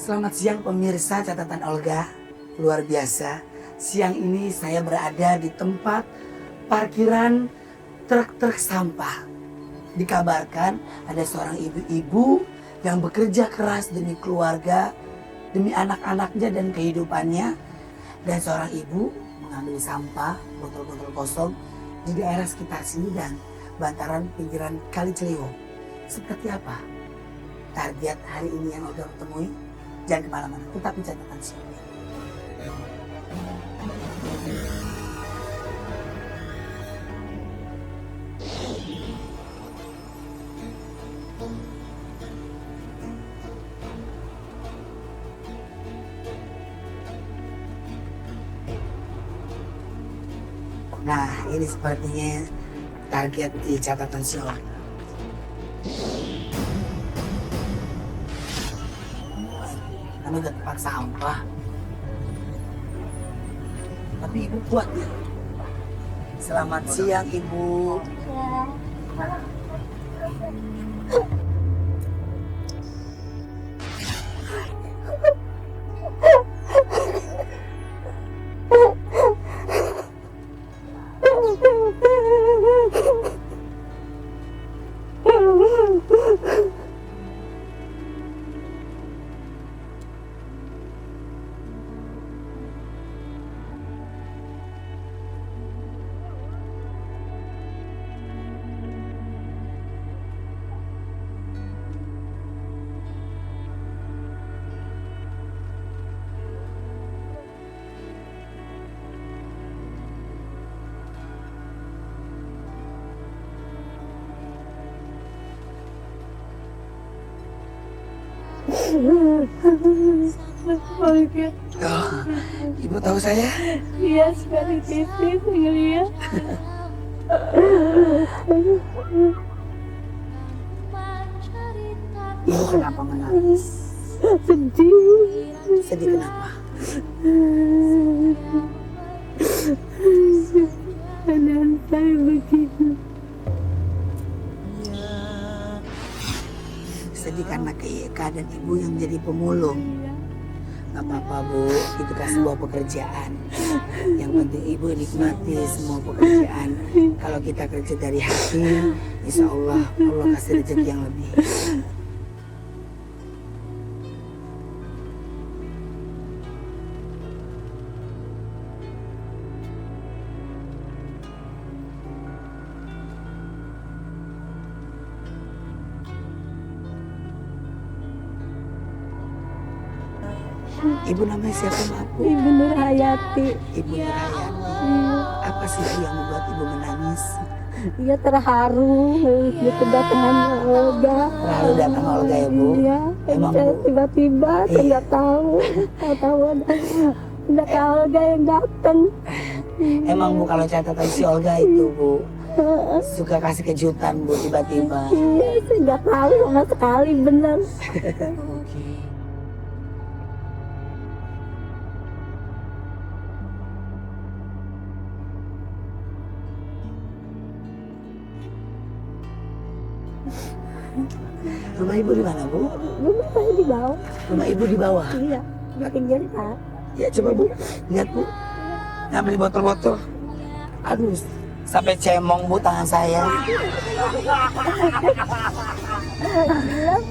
Selamat siang pemirsa catatan Olga. Luar biasa, siang ini saya berada di tempat parkiran truk-truk sampah. Dikabarkan ada seorang ibu-ibu yang bekerja keras demi keluarga, demi anak-anaknya dan kehidupannya. Dan seorang ibu mengambil sampah, botol-botol kosong di daerah sekitar sini dan bantaran pinggiran Kali Ciliwung. Seperti apa target hari ini yang Olga temui? Jangan kemana-mana, tetap di catatan siang. Nah, ini sepertinya target di catatan siang. Kami ke tempat sampah. Tapi ibu kuat ya. Selamat siang ibu. Olga, Oh, ibu tahu saya? iya sekali TV ngeliat. Ibu kenapa menangis? Sedih. Sedih kenapa? Keadaan saya begini. Sedih karena keadaan ibu yang jadi pemulung. Gak apa-apa bu, itu kan sebuah pekerjaan. Yang penting ibu nikmati semua pekerjaan. Kalau kita kerja dari hati, insya Allah Allah kasih rezeki yang lebih. Ibu namanya siapa maaf bu? Ibu Nur Hayati. Ibu Nurhayati. Apa sih Bu yang membuat ibu menangis? Ia terharu kedatangan Olga. Terlalu datang Olga ya bu? Iya, Emang saya Bu? tiba-tiba saya Iya. nggak tahu ada Kak Olga yang datang. Emang bu kalau catatan si Olga itu bu suka kasih kejutan bu tiba-tiba. Iya, saya nggak tahu sama sekali benar. Rumah ibu di mana bu? Rumah saya di bawah. Rumah ibu di bawah. Iya, di pinggir Pak. Ya coba bu, lihat bu. Ngambil botol-botol. Aduh, sampai cemong bu tangan saya.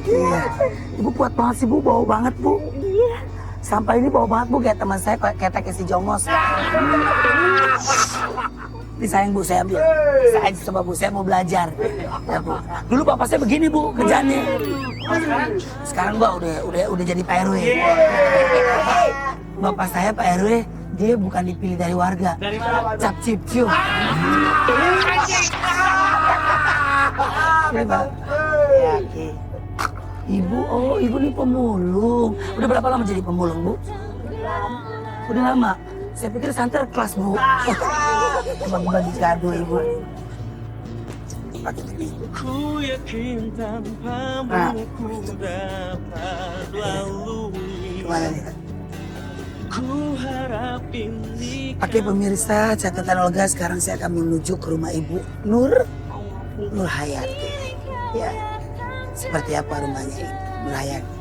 Iya. Ibu kuat banget sih bu, bau banget bu. Iya. Sampah ini bau banget bu, kayak teman saya ketek si Jongos. Ini sayang bu, saya ambil. Saya coba bu, saya mau belajar. Ya, bu. Dulu bapak saya begini bu, kerjaannya. Sekarang gua udah jadi Pak RW. Bapak saya Pak RW, dia bukan dipilih dari warga. Cap cip cium. Ini Pak. Ya, oke. Ibu, oh ibu ini pemulung. Udah berapa lama jadi pemulung bu? Udah lama. Saya pikir santer kelas bu. Bagi-bagi kado ibu. Ku yakin tanpamu ku dapat lalui. Kemana nih? Ku harap ini Oke pemirsa, catatan Olga, sekarang saya akan menuju ke rumah Ibu Nur Hayati. Ya, seperti apa rumahnya Ibu Nur Hayati?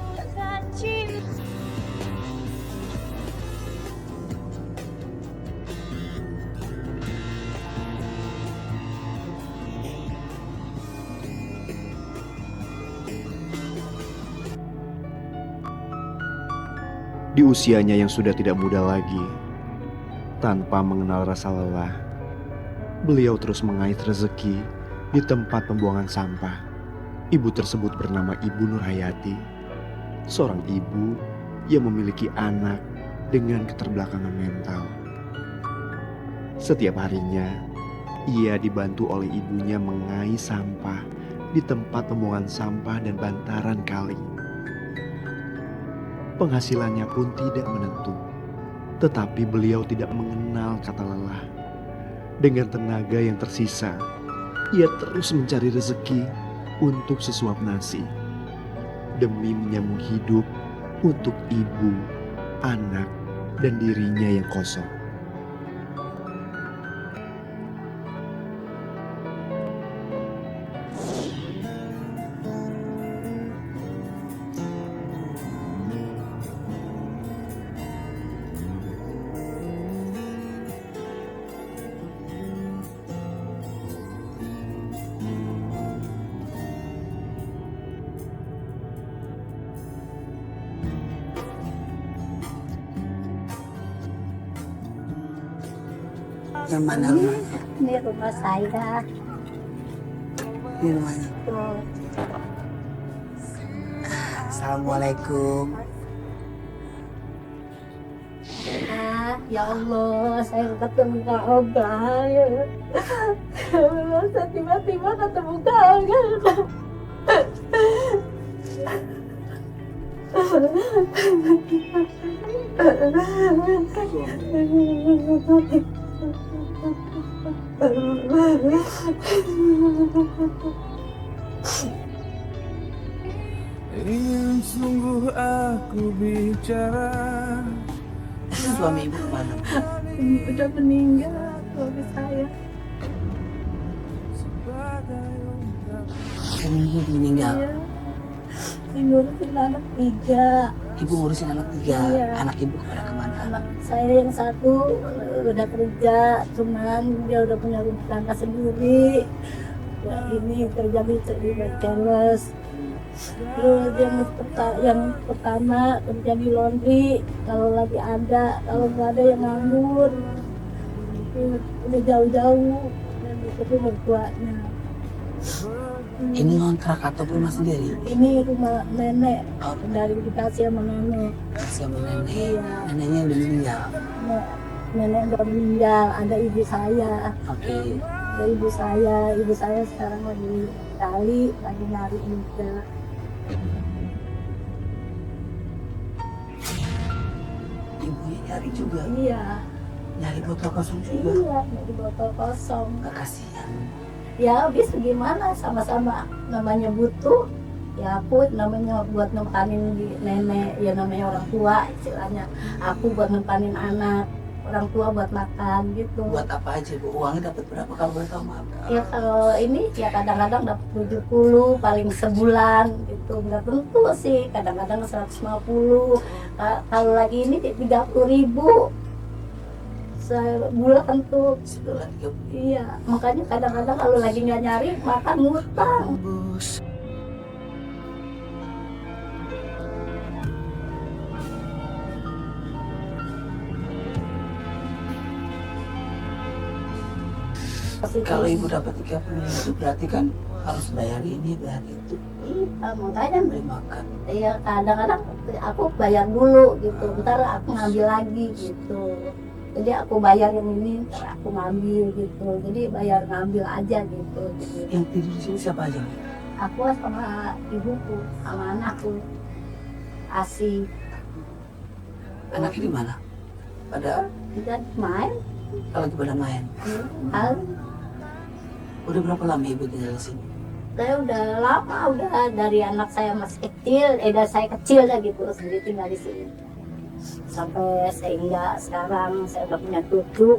Di usianya yang sudah tidak muda lagi, tanpa mengenal rasa lelah, beliau terus mengait rezeki di tempat pembuangan sampah. Ibu tersebut bernama Ibu Nurhayati, seorang ibu yang memiliki anak dengan keterbelakangan mental. Setiap harinya, ia dibantu oleh ibunya mengais sampah di tempat pembuangan sampah dan bantaran kali. Penghasilannya pun tidak menentu, tetapi beliau tidak mengenal kata lelah. Dengan tenaga yang tersisa, ia terus mencari rezeki untuk sesuap nasi, demi menyambung hidup untuk ibu, anak, dan dirinya yang kosong. Yang mana rumahnya? Ini rumah saya. Ini rumahnya. Tuh. Assalamualaikum. Ya Allah, saya ketemu Kak Oga. Ya Allah, saya tiba-tiba ketemu Kak Oga. Ingin sungguh aku bicara. Suami ibu kemana? Udah meninggal suami saya. Suami ibu meninggal. Iya. Ibu ngurusin anak 3. Ibu ngurusin anak 3. Iya. Anak ibu kemana? Anak saya yang satu udah kerja, cuman dia udah punya rumah tangga sendiri. Ya, ini kerja di Celes. Terus yang pertama kerja di laundry, kalau lagi ada, kalau nggak ada yang nganggur. Udah jauh-jauh dan itu mertuanya. Ini ngontrak atau rumah sendiri? Ini rumah nenek, dari dikasih sama nenek. Sama nenek. Iya. Neneknya udah meninggal. Nenek udah meninggal, ada ibu saya. Oke. Ada ibu saya sekarang lagi lagi nyari juga. Ibunya nyari juga. Iya, Nyari botol kosong juga. iya, dari botol kosong. Gak kasihan. Ya habis gimana, sama-sama namanya butuh. Ya aku namanya buat nempanin di nenek, ya namanya orang tua istilahnya. Aku buat nempanin anak, orang tua buat makan gitu. Buat apa aja bu? Uangnya dapat berapa kalau boleh tahu maaf? Ya kalau ini ya kadang-kadang dapat 70 paling sebulan gitu, nggak tentu sih, kadang-kadang 150. Kalau lagi ini 30.000 sebulan tuh. Sebulan 30. Iya, makanya kadang-kadang kalau lagi nggak nyari makan ngutang. Bos. Kalau ibu dapat 30 itu berarti kan harus bayar ini, bayar itu, Iya, makanya beli makan. ya kadang-kadang aku bayar dulu gitu, ntar aku ngambil lagi gitu. Jadi aku bayar yang ini, ntar aku ngambil gitu. Jadi bayar ngambil aja gitu. Yang tidur di sini siapa aja? Aku sama ibuku, sama anakku. Asih. Anaknya di mana? Pada Dan main, lagi pada main. hal Udah berapa lama ibu tinggal di sini? saya udah lama, udah dari anak saya masih kecil, dari saya kecil dah gitu, sendiri tinggal di sini. Sampai sehingga sekarang saya udah punya cucu,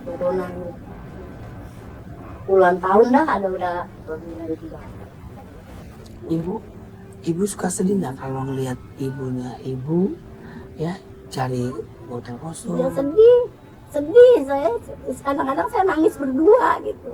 turunan puluhan tahun dah ada udah dari 3. Ibu suka sedih nggak kalau ngelihat ibunya ibu ya cari botol kosong? Ya sedih saya, kadang-kadang saya nangis berdua gitu.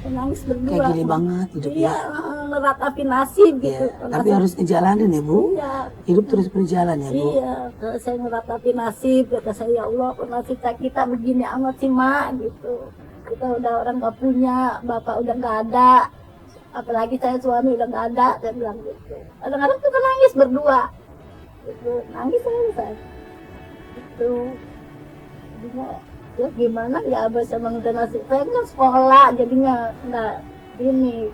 Saya nangis berdua. Kayak gini banget hidupnya. Iya, meratapi nasib gitu. Iya, tapi harus dijalanin ya Bu. Iya, Hidup terus berjalan ya Bu. iya. Kalau saya meratapi nasib, kata saya, ya Allah, kok nasib kita begini amat sih mak gitu. Kita udah orang nggak punya, bapak udah nggak ada, apalagi saya suami udah nggak ada, saya bilang gitu. Kadang-kadang kita nangis berdua, gitu. Nangis saya, gitu. Jadinya, ya gimana ya abah sama udah nasib saya kan sekolah, jadinya nggak ini.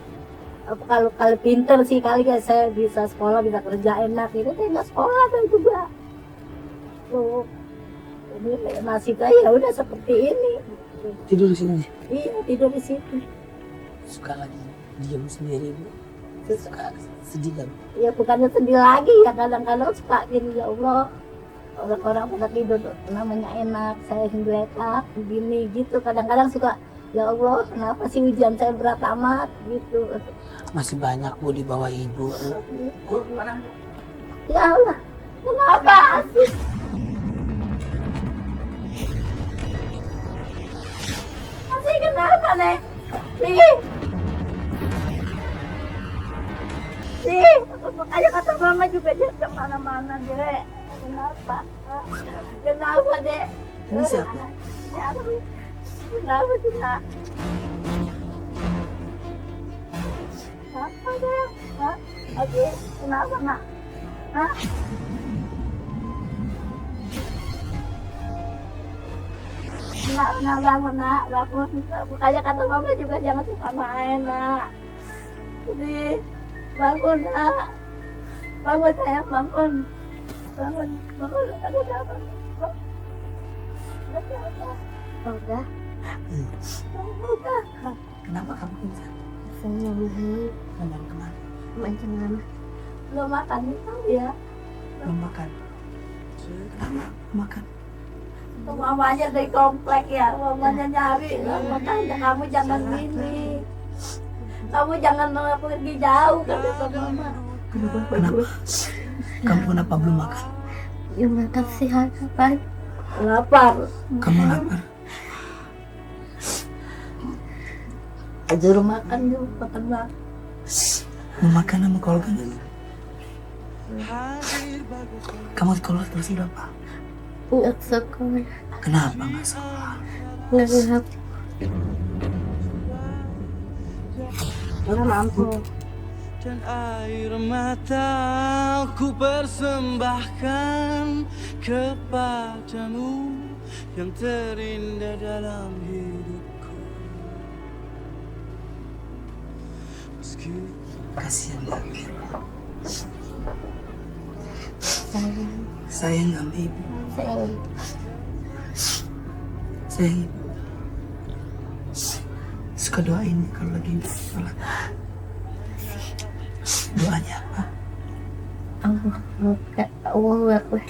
Kalau pinter sih kali ya saya bisa sekolah, bisa kerja enak. Itu saya nggak sekolah kan juga. Tuh, jadi nasib saya ya udah seperti ini. Tidur di sini. Iya, tidur di situ. Suka lagi diam sendiri Bu. Suka sedih kan. Ya bukannya sedih lagi ya, kadang-kadang suka gini, ya Allah. Orang-orang pada tidur namanya enak, saya geletak begini gitu. Kadang-kadang suka, ya Allah, kenapa sih ujian saya berat amat gitu. Masih banyak Bu di bawah Ibu. Ya Allah, kenapa sih? Masih kenapa nih? Sih, ayo kata mama juga dia kemana-mana deh. Kenapa? Kenapa deh? Ini siapa? Kenapa sih nak? Apa deh? Hah? Oke, kenapa nak? Hah? Nak, bangun. Makanya kata mama juga jangan suka main, nak. Jadi, bangun, nak. Bangun, sayang, bangun. Bangun. Ada apa? Udah. Udah. Kenapa kamu pingsan? Saya dulu Memang kemana? macam belum makan itu ya. Belum makan. Kenapa? Makan. Mamanya dari komplek ya, mamanya nyari. Makanya kamu jangan gini. Kamu jangan pergi jauh, kata mama. Kenapa? Kamu kenapa belum makan? Ya makan sihat apa? Lapar. Kamu lapar? Suruh makan yuk, makan bang. Mau makan sama keluarga dulu. Kamu sekolah terus berapa? Nggak sekolah, Kenapa nggak sekolah? nggak mampu. Dan air mata ku persembahkan kepadamu yang terindah dalam hidupku. Meski Kasihan banget. Sayang, Sayang sama ibu. sayang. Sayang ibu. Suka doain kalau lagi sholat. Doanya apa? Allah Akbar.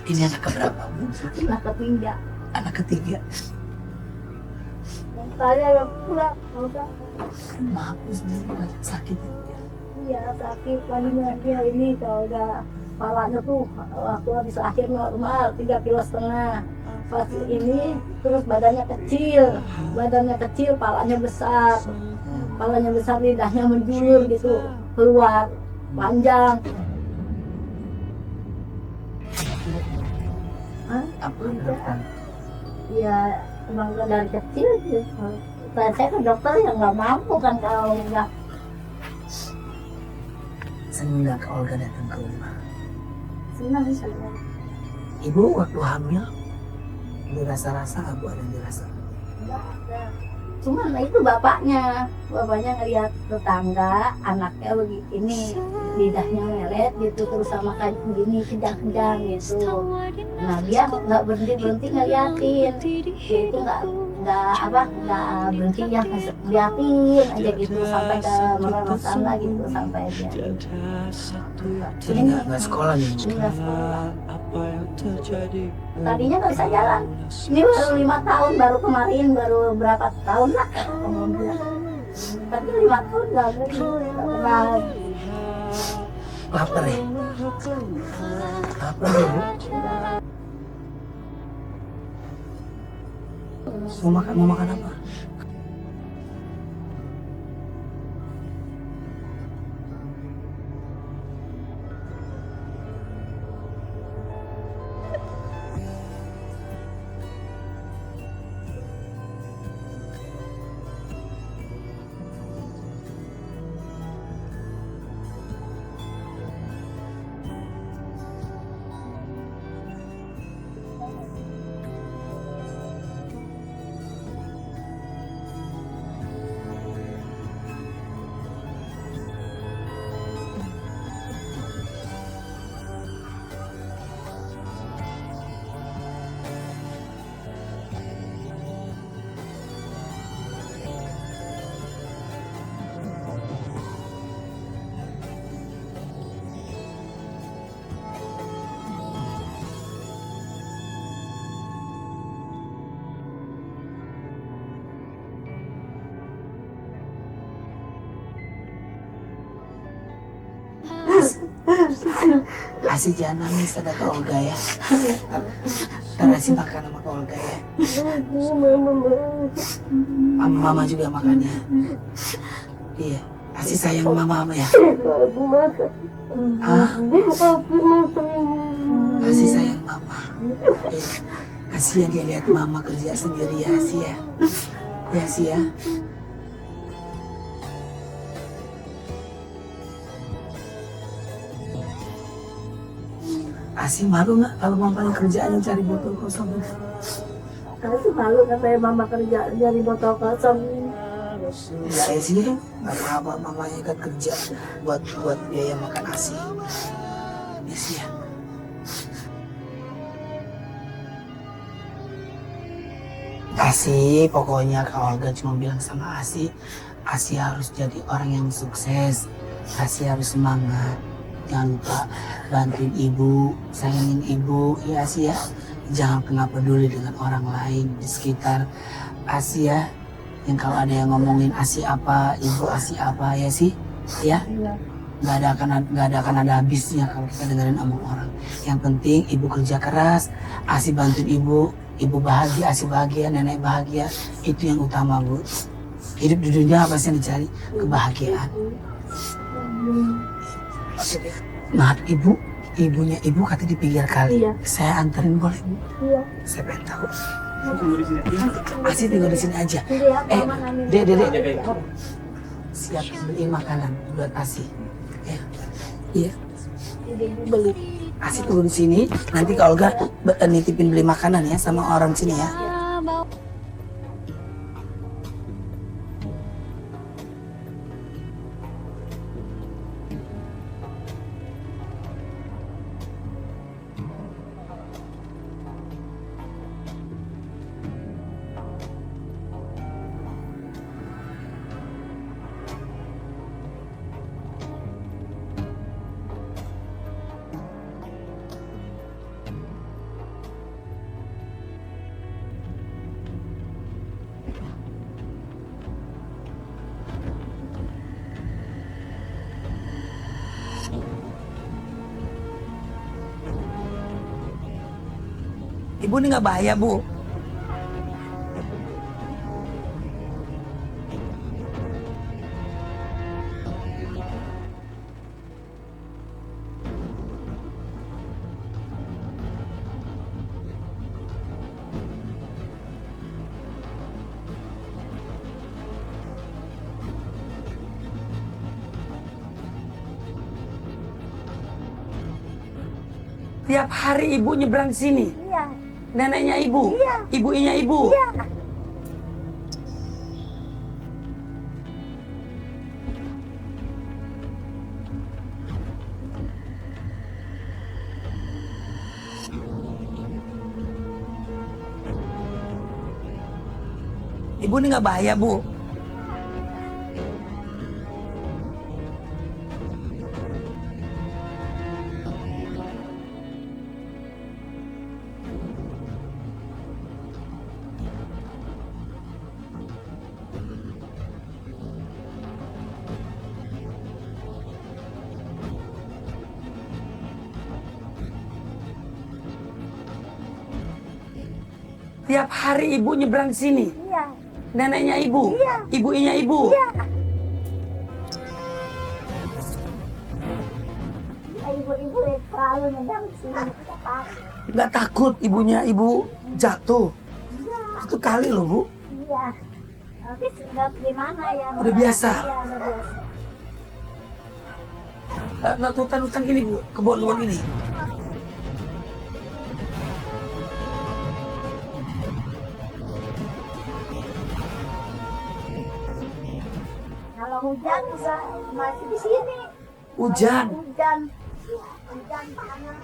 Ini anak keberapa Bu? Anak ketiga. Anak ketiga. Saya yang pulang, udah. Maaf Bu, sebenarnya sakit. Iya sakit tadinya dia ini kalau udah kepalanya tuh waktu habis lahir normal 3,5 kilo. Pas ini terus badannya kecil, palanya besar, lidahnya menjulur gitu keluar panjang. Hah? Apa harapan? Ya emang dari kecil gitu. Saya ke dokter yang nggak mampu kan kalau nggak. Senang nggak Olga datang ke rumah? Senang. Ibu waktu hamil dirasa-rasa abu ada yang dirasa. Nggak ada. Cuman itu bapaknya ngelihat tetangga anaknya begini lidahnya meret gitu terus sama kayak begini kejang-kejang gitu. Nah dia nggak berhenti ngeliatin, dia itu nggak nggak berhenti ya, liatin aja gitu sampai ke Merauke sana gitu sampai dia. Jadi nggak sekolah nih. Nggak sekolah. Apa yang terjadi? Tadinya nggak bisa jalan. Ini baru 5 tahun, baru kemarin, baru berapa tahun lah kemudian. Tapi 5 tahun nggak pernah. Lapar ya? Lapar ya, Bu? Mau makan apa? Kasih jangan nangis, ada Kak Olga ya. Ntar kasih makan sama Kak Olga ya. Mama juga makan ya. Iya, kasih sayang mama ya. Hah? Kasih sayang mama. Iya. Kasihan dia lihat mama kerja sendiri ya sih ya. Ya sih ya. Asih malu nggak kalau mamanya kerjaannya cari botol kosong? Karena itu malu katanya mama kerja dari botol kosong. Ya sih, nggak apa-apa, mamanya kan kerja buat biaya makan Asi. Ya sih ya. Asi, pokoknya Kak Olga cuma bilang sama Asi harus jadi orang yang sukses. Asi harus semangat. Jangan lupa bantuin ibu, sayangin ibu, ya Asi ya. Jangan pernah peduli dengan orang lain di sekitar Asi ya. Yang kalau ada yang ngomongin Asi apa, ibu Asi apa ya sih, ya. Nggak akan ada habisnya kalau kita dengerin omong orang. Yang penting ibu kerja keras, Asi bantuin ibu bahagia, Asi bahagia, nenek bahagia. Itu yang utama, Bu. Hidup di dunia apa sih yang dicari? Kebahagiaan. Maaf ibunya ibu kata di pinggir kali. Iya. Saya anterin boleh, Bu? Iya. Saya pengen tahu. Asi tinggal di sini aja. Iya, Mama nangis. Dek. Siap beliin makanan buat Asi. Ya. Iya. Beli. Asi tunggu di sini. Nanti kalau Olga nitipin beli makanan ya sama orang sini ya. Ibu ini nggak bahaya, Bu. Tiap hari ibu nyebrang sini. Iya. Neneknya ibu, Iya. ibunya ibu. Iya. Ibu ini nggak bahaya, Bu. Tiap hari ibu nyebrang sini. Iya. Neneknya ibu. Iya. Ibunya ibu. Iya. Ibu-ibu selalu nendang sini. Nggak takut ibunya ibu jatuh. Iya. Satu kali loh, Bu. Iya. Tapi sudah gimana ya? Udah biasa. Iya, udah biasa. Nggak hutan-hutan ini, Bu. Kebun-kebun ini. Kalau hujan bisa masih di sini. Hujan. Hujan. Hujan panas.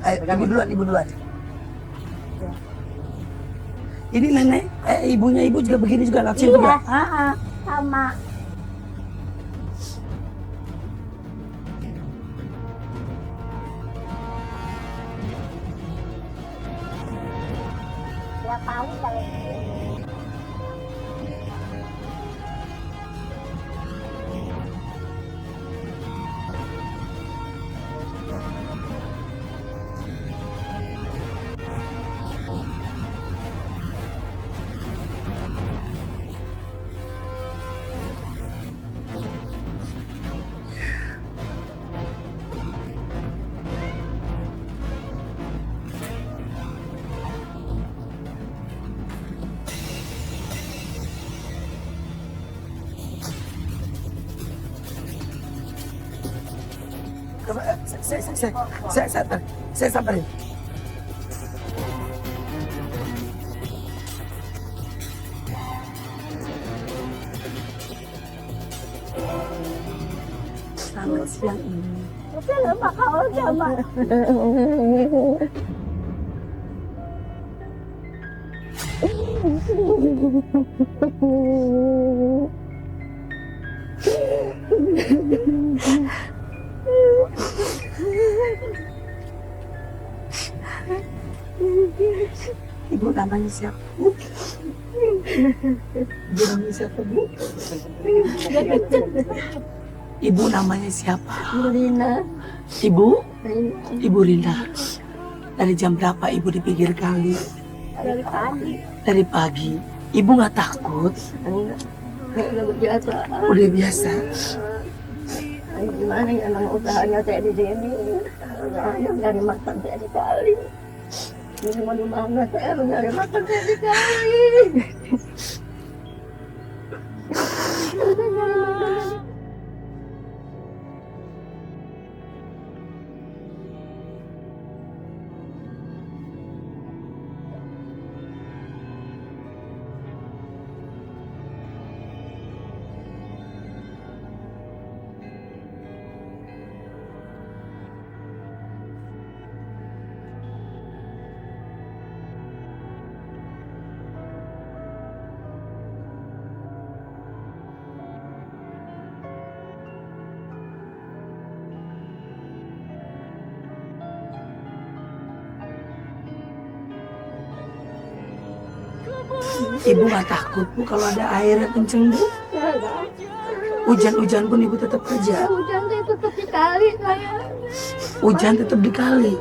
Ayo, ibu duluan. Ini nenek, ibunya ibu juga begini juga langsung Iya, juga. sama. Tiap tahun kalau Saya samperin. Selamat siang ini. kenapa kau sama? Ibu namanya siapa, Bu? Ibu namanya siapa, Bu? Ibu namanya siapa? Rina. Ibu? Ibu Rina. Dari jam berapa ibu di pinggir kali? Dari pagi. Dari pagi. Ibu nggak takut? Udah biasa. Udah biasa. Gimana ya nama usahanya saya di sini? Usahanya dari makan saya dikali. Ini mau dimana saya mencari makan saya dikali. Ibu nggak takut, Bu, kalau ada air yang kenceng, Bu? Hujan-hujan pun ibu tetap kerja. Hujan saya tetap dikali saya. Hujan tetap di kali.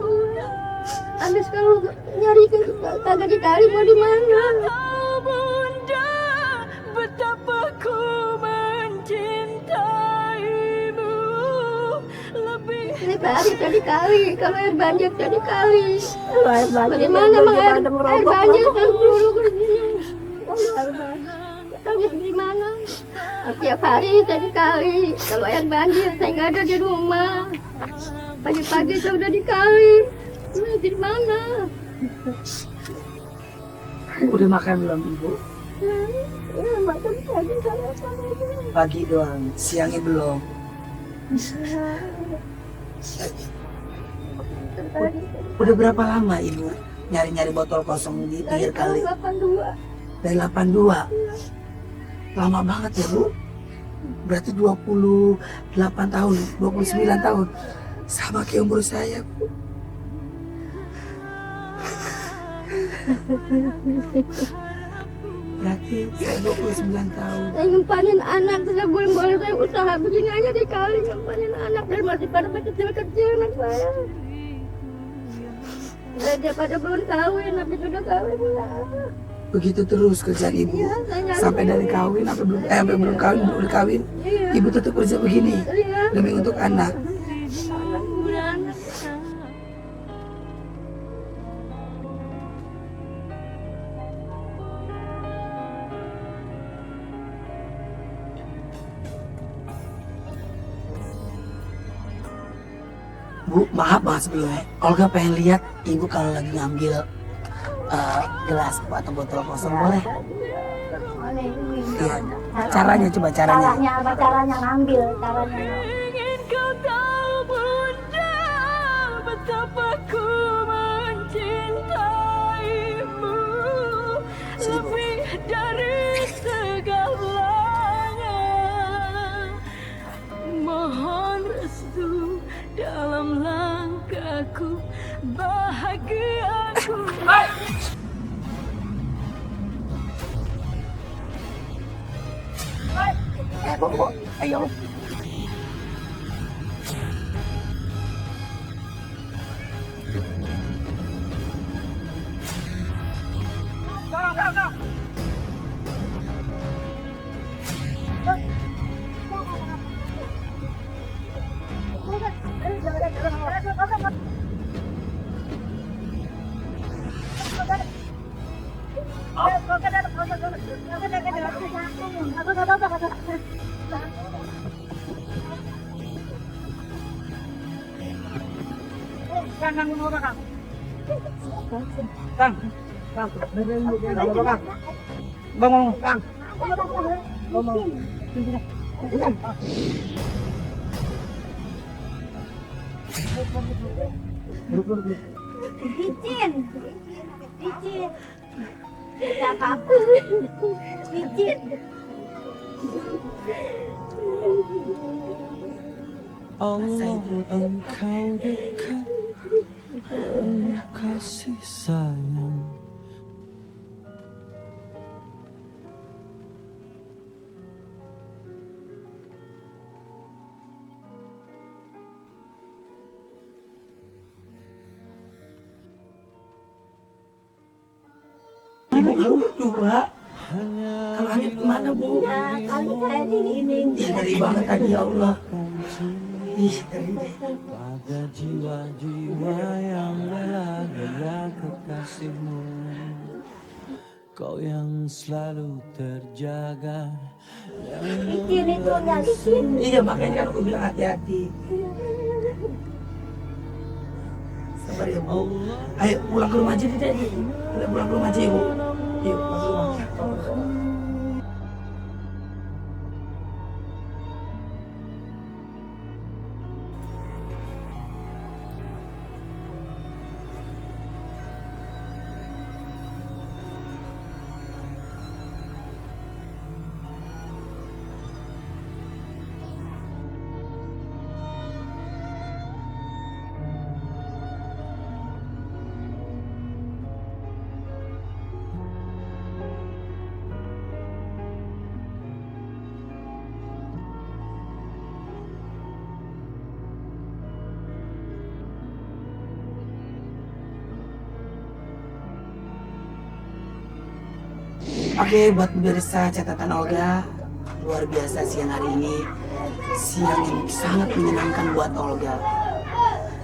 Habis kalau nyari kagak dikali mau di mana? Bunda, betapa ku mencintaimu lebih. Ini hari tadi kali, kalau air banjir tadi kali. Bagaimana air banjir kan dulu ke sini. Tapi gimana? Tiap hari tadi kali, kalau air banjir saya nggak ada di rumah. Pagi-pagi saya udah di kali. Ini di mana? Udah makan belum, Ibu? Ya, makan pagi sarapan aja. Pagi doang, siangnya belum. Udah berapa lama ibu nyari-nyari botol kosong di Dari pinggir kali? tahun 82. Dari 82. Lama banget ya bu. Berarti 28 tahun, 29 tahun. Sama kayak umur saya bu. Berarti saya 29 tahun. Saya ngempanin anak, saya boleh saya usaha begini aja di kali ngempanin anak dan masih pada kecil-kecil anak saya. Dia pada belum kawin, tapi sudah kawin ya. Begitu terus kerjaan ibu. Iya, saya nyari Sampai dari kawin sampai belum kawin, udah kawin. Iya. Ibu tetap kerja begini Iya. demi untuk anak. Anak punya anak. Bu, maaf banget sebelumnya. Olga pengen lihat ibu kalau lagi ngambil gelas atau botol kosong boleh? Boleh, ini. Iya. Caranya coba caranya. Caranya apa? Caranya ngambil, caranya. Ingin kau tahu bunda betapa ku mencintaimu lebih dari segalanya. Mohon restu dalam langkahku, bahagiaku. Bu, ayo. Bangun, Kang. Licin. Licin. Tidak apa-apa. Licin. Allah engkau dekat, penuh kasih sayang. Ibu kalau berdua, kalau Hanif kemana bu? Ya, kali saya di ini. Ih, ngeri banget tadi ya Allah. Ih, ngeri deh. Pada jiwa-jiwa yang bela-bela kekasihmu, kau yang selalu terjaga, Licin itu ya, licin. Iya makanya kan aku bilang hati-hati. Sabar ya bu. Ayo pulang ke rumah aja deh. Udah pulang ke rumah aja ya bu. Yuk pulang ke rumah. Oke, buat pemirsa catatan Olga, luar biasa siang hari ini, siang yang sangat menyenangkan buat Olga.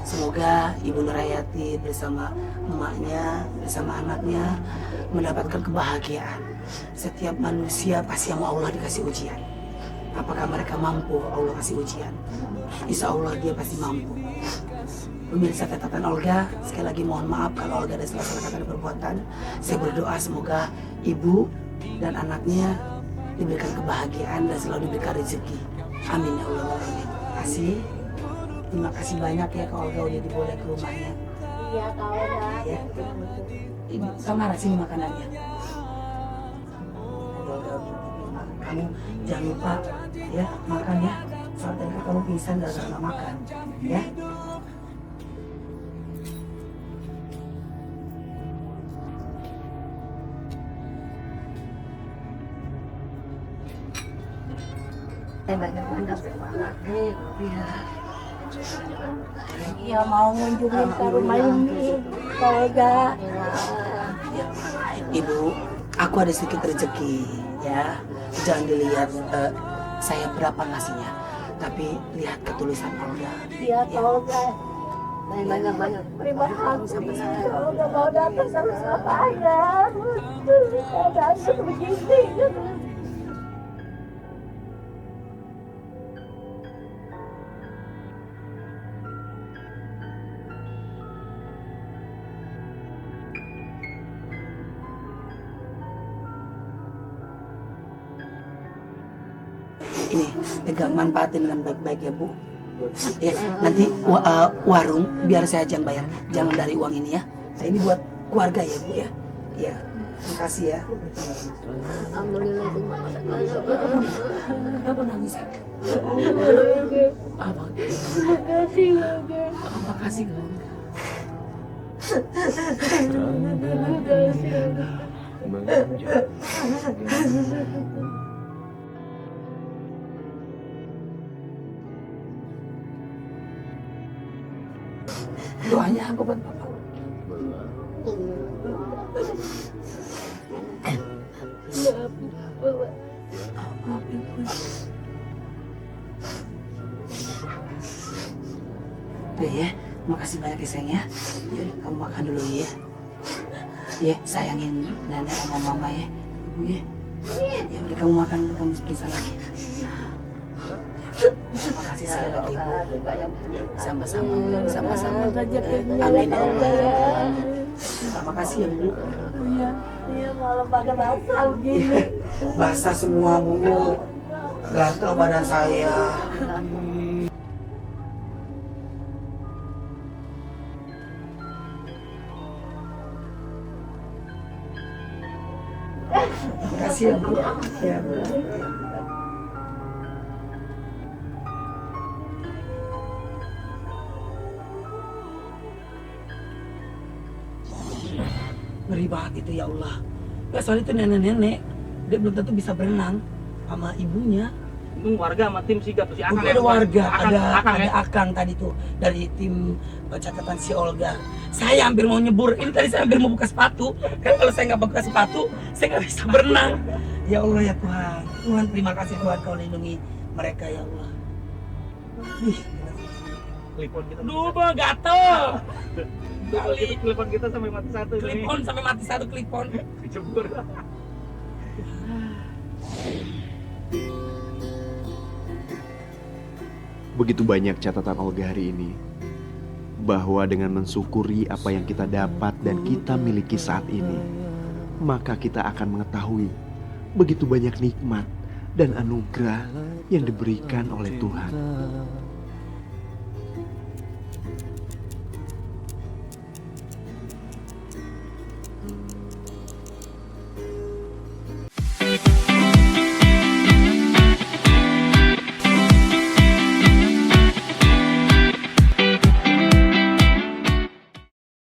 Semoga Ibu Nurhayati bersama emaknya, bersama anaknya mendapatkan kebahagiaan. Setiap manusia pasti sama Allah dikasih ujian. Apakah mereka mampu Allah kasih ujian? Insya Allah dia pasti mampu. Pemirsa catatan Olga, sekali lagi mohon maaf kalau Olga ada salah kata dan perbuatan. Saya berdoa semoga Ibu dan anaknya diberikan kebahagiaan dan selalu diberikan rezeki. Amin ya Allah. Kasih. Terima kasih banyak ya Kak Olga udah diboleh ke rumahnya. Iya Kak Olga. Ya. Ini sama sini makanannya. Kamu jangan lupa ya makan ya. Soal tadi kamu pingsan gara-gara nggak makan ya. Banyak-banyak semangat ya. Iya mau ngunjungin ke rumah ini Kak Olga. Ya, Ibu, aku ada sedikit rezeki ya. Jangan dilihat saya berapa ngasihnya, tapi lihat ketulusan Olga. Iya Kak Olga. Banyak-banyak. Terima kasih. Kak Olga mau datang sama saya. Keadaannya begini. Ini pegang manfaatin dengan baik-baik ya Bu. Ya, nanti warung biar saya aja yang bayar, jangan dari uang ini ya. Saya ini buat keluarga ya Bu ya. Ya, terima kasih ya. Alhamdulillah. Kenapa nangis? Apa? Terima kasih Olga. Terima kasih Bu. Doanya apa buat Bapak? Udah ya, makasih banyak ya sayang ya. Ya, kamu makan dulu ya. Ya, sayangin nenek sama mama ya, ibu ya. Ya udah kamu makan, kamu bisa lagi. Terima kasih sekali lagi ibu. Sama-sama, sama-sama. Amin ya Allah. Terima kasih ya Bu. Iya malam pada basah begini. Basah semua Bu. Gatal badan saya. Terima kasih ya Bu. Ya Bu. Ngeri banget itu ya Allah. Gak soal itu nenek-nenek, dia belum tentu bisa berenang sama ibunya. Itu warga sama tim sigap si Akang Ada warga, Akang, ada Akang, ya? Akang tadi tuh dari tim catatan si Olga. Saya hampir mau nyebur, ini tadi saya hampir mau buka sepatu. Kan kalau saya nggak buka sepatu, saya nggak bisa berenang. Ya Allah ya Tuhan, Tuhan terima kasih Tuhan kau lindungi mereka ya Allah. Wih, Telepon kita. duh bang gatel. Telepon kita sampai mati satu nih. Klipon sampai mati satu klipon. Jebur. Begitu banyak catatan Olga hari ini, bahwa dengan mensyukuri apa yang kita dapat dan kita miliki saat ini, maka kita akan mengetahui begitu banyak nikmat dan anugerah yang diberikan oleh Tuhan.